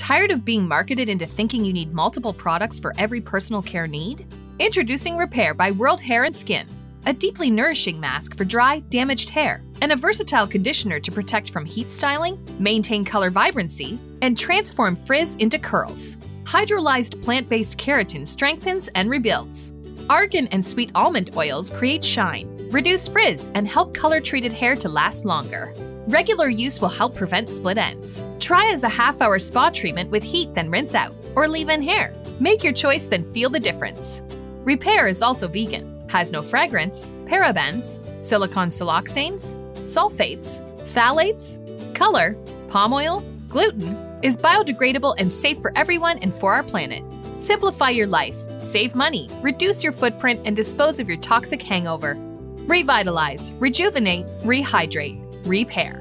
Tired of being marketed into thinking you need multiple products for every personal care need? Introducing Repair by World Hair and Skin, a deeply nourishing mask for dry, damaged hair, and a versatile conditioner to protect from heat styling, maintain color vibrancy, and transform frizz into curls. Hydrolyzed plant-based keratin strengthens and rebuilds. Argan and sweet almond oils create shine, reduce frizz, and help color-treated hair to last longer. Regular use will help prevent split ends. Try as a half-hour spa treatment with heat, then rinse out, or leave in hair. Make your choice, then feel the difference. Repair is also vegan, has no fragrance, parabens, silicon siloxanes, sulfates, phthalates, color, palm oil, gluten, is biodegradable and safe for everyone and for our planet. Simplify your life, save money, reduce your footprint, and dispose of your toxic hangover. Revitalize, rejuvenate, rehydrate, repair.